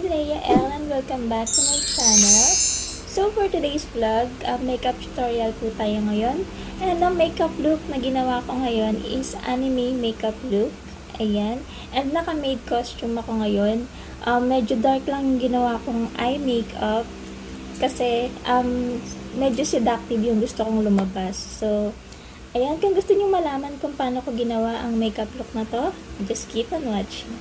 Lea and welcome back to my channel. So for today's vlog, makeup tutorial po tayo ngayon. And ang makeup look na ginawa ko ngayon is anime makeup look. Ayan. And naka-maid costume ako ngayon. Medyo dark lang yung ginawa kong eye makeup. Kasi medyo seductive yung gusto kong lumabas. So, ayan. Kung gusto niyo malaman kung paano ko ginawa ang makeup look na to, just keep on watching.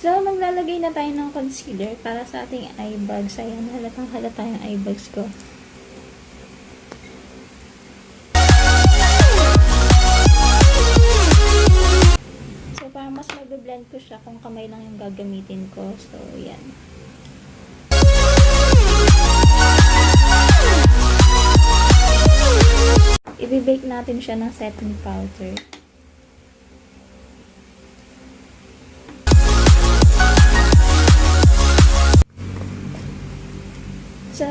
So, maglalagay na tayo ng concealer para sa ating eye bags. Ayan, halatang halata yung eye bags ko. So, para mas mag-blend ko siya kung kamay lang yung gagamitin ko. So, yan. I-bake natin siya ng setting powder. So,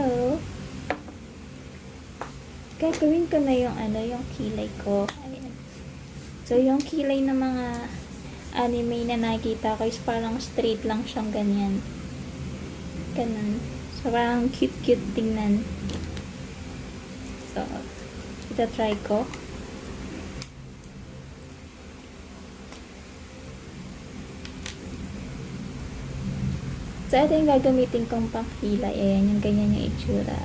gagawin ko na yung yung kilay ko. Ayan. So, yung kilay ng mga anime na nakikita ko is parang straight lang siyang ganyan. Ganun. So, parang cute-cute tingnan. So, ito try ko. So, ito yung gagamitin kong pangkilay. Ayan, yung ganyan yung itsura.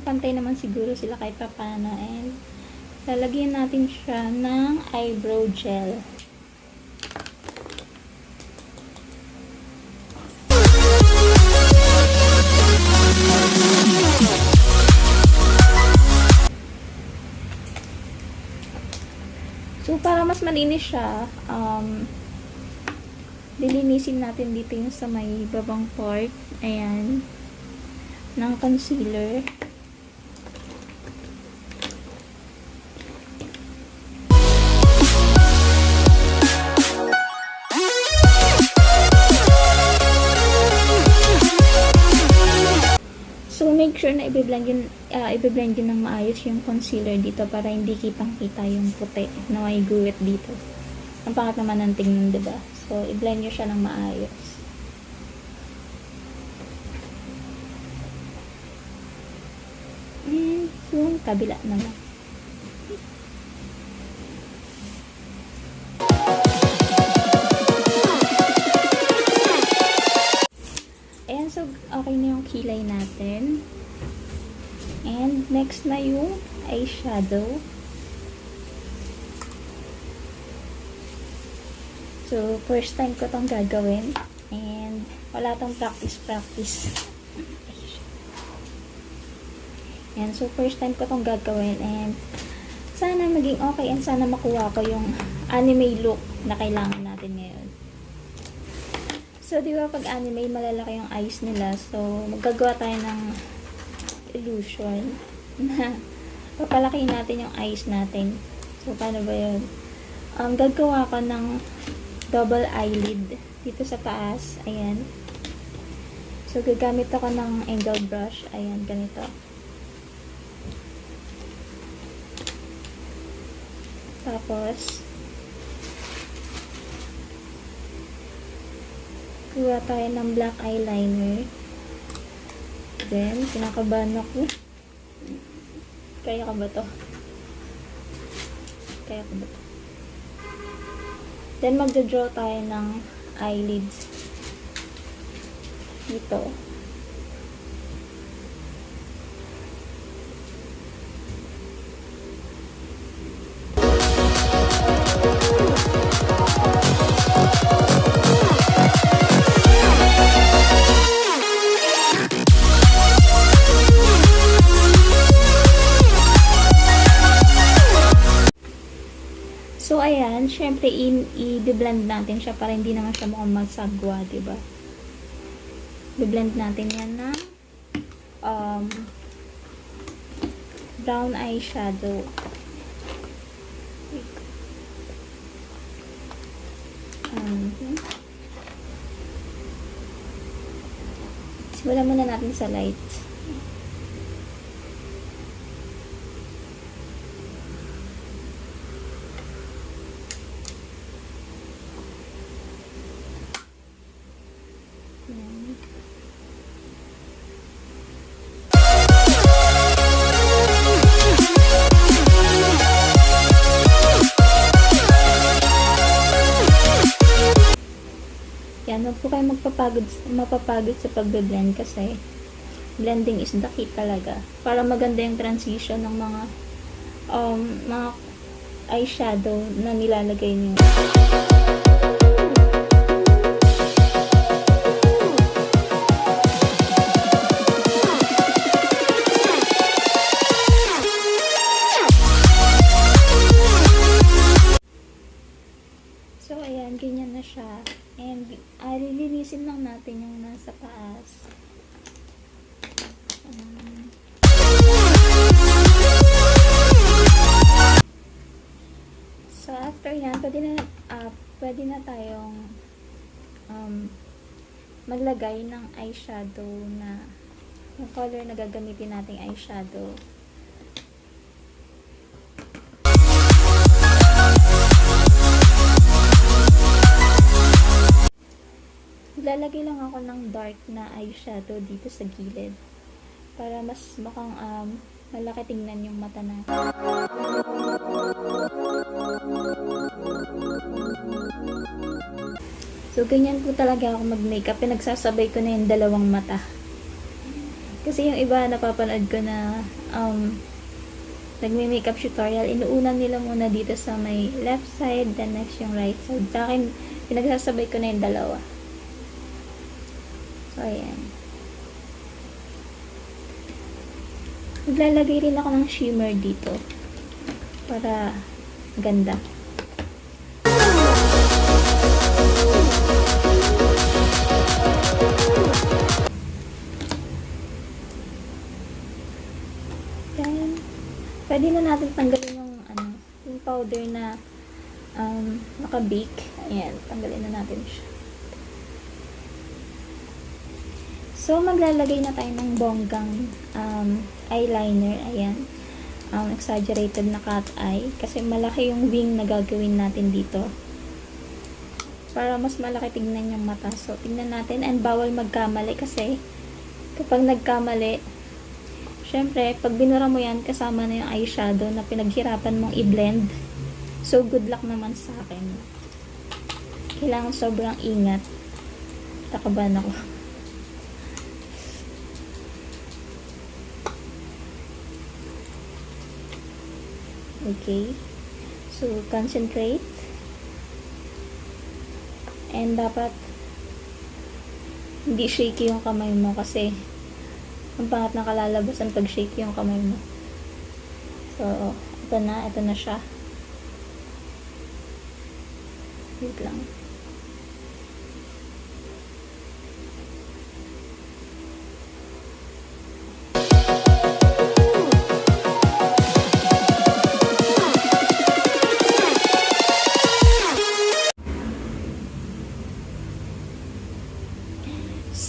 Pantay naman siguro sila kahit paano, and lalagyan natin siya ng eyebrow gel. So para mas malinis siya, lilinisin natin dito yung sa may babang part, ayan, ng concealer. So, make sure na i-blend yun ng maayos yung concealer dito para hindi kitang-kita yung puti na may guwit dito. Ang pangat naman ng tingnan, diba? So, i-blend nyo siya ng maayos. And, yung kabila naman. So, okay na yung kilay natin. And, next na yung eyeshadow. So, first time ko tong gagawin. And, wala tong practice. And, so, first time ko tong gagawin. And, sana maging okay and sana makuha ko yung anime look na kailangan natin ngayon. So, di ba pag anime, malalaki yung eyes nila. So, magagawa tayo ng illusion na papalaki natin yung eyes natin. So, paano ba yun? Gagawa ko ng double eyelid dito sa taas. Ayan. So, gagamit ako ng angle brush. Ayan, ganito. Tapos, kuha tayo ng black eyeliner. Then, kinakabahan ako. Kaya ka ba to? Kaya ka ba to? Then, magja-draw tayo ng eyelids. Dito. So, ayan, syempre, i-blend natin siya para hindi naman siya mukhang magsagwa, diba? I-blend natin yan ng brown eyeshadow. Simulan muna natin sa light. Yan, huwag po kayo mapapagod sa pagbe-blend kasi blending is the key talaga. Para maganda yung transition ng mga eyeshadow na nilalagay niyo. So, ayan, ganyan na siya. And, lilinisin lang natin yung nasa taas. So, after yan, pwede na tayong maglagay ng eyeshadow na yung color na gagamitin nating eyeshadow. Lalagay lang ako ng dark na eyeshadow dito sa gilid para mas mukhang malaki tingnan yung mata natin. So, ganyan po talaga ako mag-makeup. Pinagsasabay ko na yung dalawang mata. Kasi yung iba napapanood ko na nagme-makeup tutorial, inuunan nila muna dito sa may left side, then next yung right side. Sa akin, pinagsasabay ko na yung dalawa. So, ayan. Maglalagay rin ako ng shimmer dito para ganda. Then, pwede na natin tanggalin yung powder na naka-bake. Ayan, tanggalin na natin siya. So, maglalagay na tayo ng bonggang eyeliner. Ayan. Exaggerated na cat eye. Kasi malaki yung wing na gagawin natin dito. Para mas malaki tignan yung mata. So, tignan natin. And bawal magkamali kasi kapag nagkamali, syempre, pag binura mo yan, kasama na yung eyeshadow na pinaghirapan mong i-blend. So, good luck naman sa akin. Kailangan sobrang ingat. Takaban ako. Okay. So, concentrate. And dapat hindi shaky yung kamay mo kasi ang pangat na kalalabasan pag shaky yung kamay mo. So, ito na siya. Wait lang.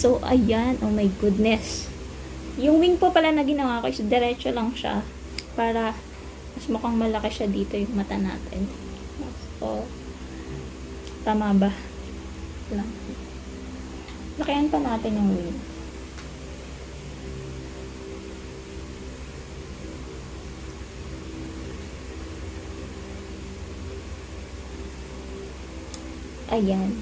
So, ayan. Oh my goodness. Yung wing po pala na ginawa ko is diretso lang siya para mas mukhang malaki siya dito yung mata natin. So, tama ba? Lang. Lakihan pa natin yung wing. Ayan.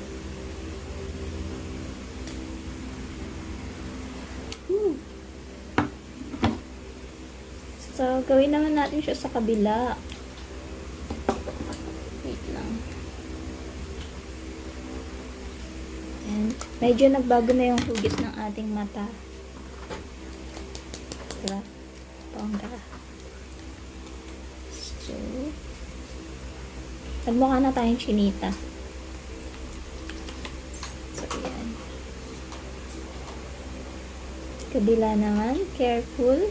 So, gawin naman natin siya sa kabila. Wait lang. And, medyo nagbago na yung hugis ng ating mata. Diba? Bongga. So, nagmukha na tayong chinita. So, yan. Kabila naman, careful.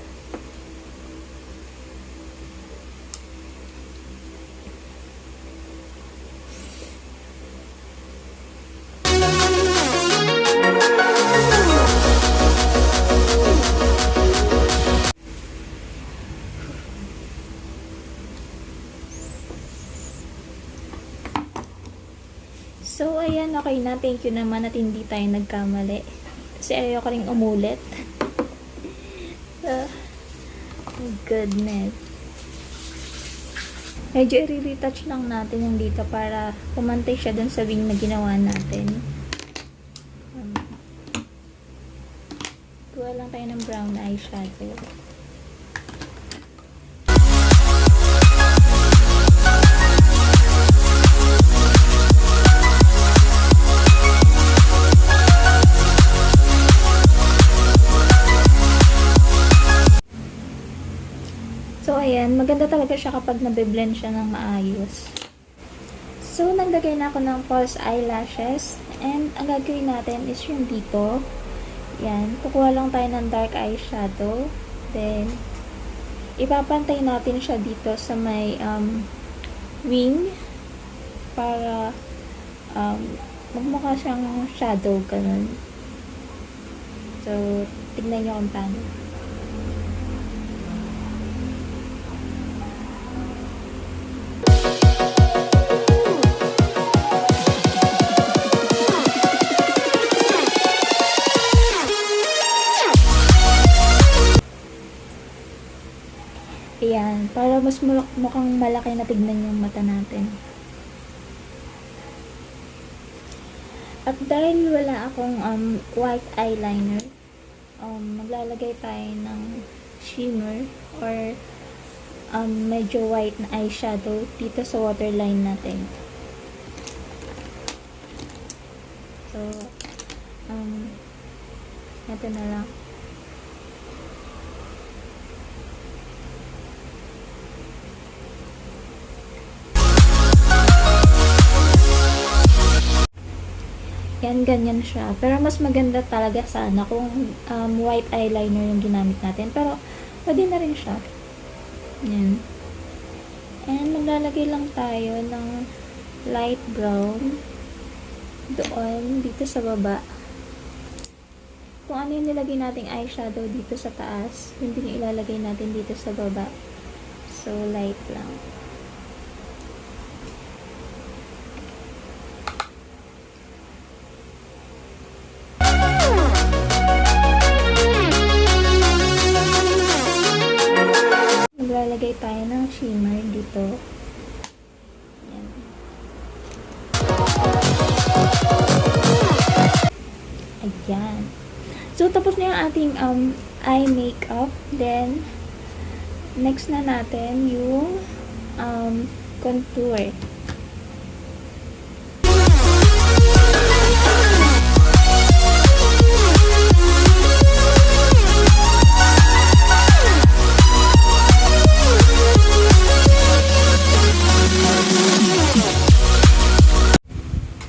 So, ayan, okay na. Thank you naman at hindi tayo nagkamali. Kasi ayoko rin umulit. Goodness. Medyo i-retouch lang natin yung dito para pumantay siya dun sa wing na ginawa natin. Kuha lang tayo ng brown eyeshadow. So, ayan. Maganda talaga siya kapag nabe-blend siya ng maayos. So, naglagay na ako ng false eyelashes. And, ang gagawin natin is yung dito. Yan. Kukuha lang tayo ng dark eyeshadow. Then, ipapantay natin siya dito sa may wing. Para magmukha siyang shadow. Ganun. So, tignan nyo kung paano. Ayan, para mas mukhang malaki na tignan yung mata natin. At dahil wala akong white eyeliner, maglalagay tayo ng shimmer or medyo white na eyeshadow dito sa waterline natin. So, ito na lang. Yan, ganyan siya. Pero mas maganda talaga sana kung white eyeliner yung ginamit natin. Pero, pwede na rin siya. Yan. And, maglalagay lang tayo ng light brown doon, dito sa baba. Kung ano yung nilagay nating eyeshadow dito sa taas, hindi yung ilalagay natin dito sa baba. So, light lang. Maglalagay tayo ng shimmer dito. Ayan. Ayan. So, tapos na yung ating eye makeup. Then, next na natin yung contour.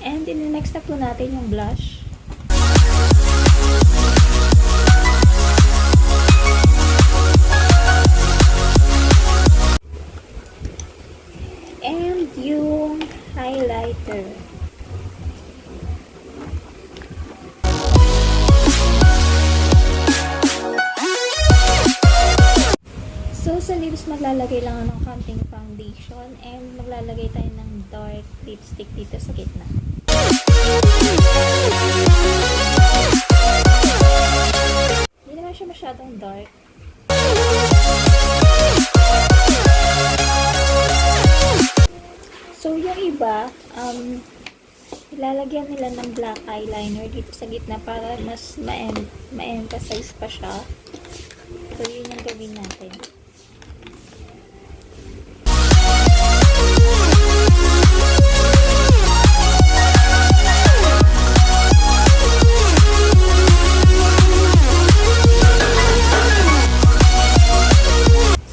And, next na po natin yung blush. And yung highlighter. So, sa lips, maglalagay lang ng konting foundation and maglalagay tayo ng dark lipstick dito sa gitna. Hindi naman siya masyadong dark. So, yung iba, lalagyan nila ng black eyeliner dito sa gitna para mas ma-emphasize pa siya. So, yun yung gawin natin.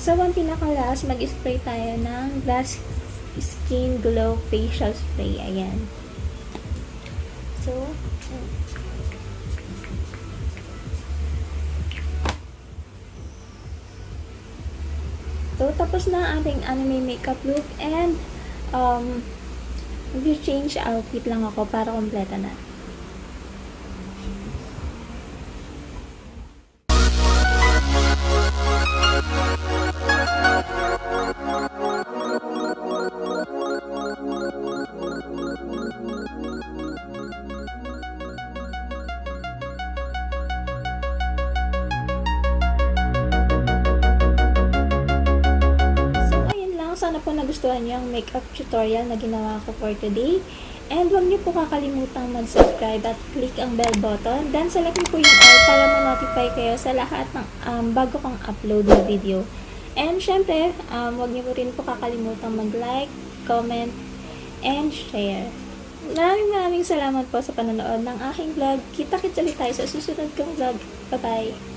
So, ang pinakalas, mag-spray tayo ng Glass Skin Glow Facial Spray. Ayan. So, tapos na ang ating anime makeup look and mag-change outfit lang ako para kompleta na. Sana po nagustuhan niyo ang makeup tutorial na ginawa ko for today. And huwag niyo po kakalimutang mag-subscribe at click ang bell button. Then select niyo po yung all para ma-notify kayo sa lahat ng bago kong upload na video. And syempre, huwag niyo po rin po kakalimutan mag-like, comment, and share. Maraming salamat po sa panonood ng aking vlog. Kita-kits ulit tayo sa susunod kong vlog. Bye-bye!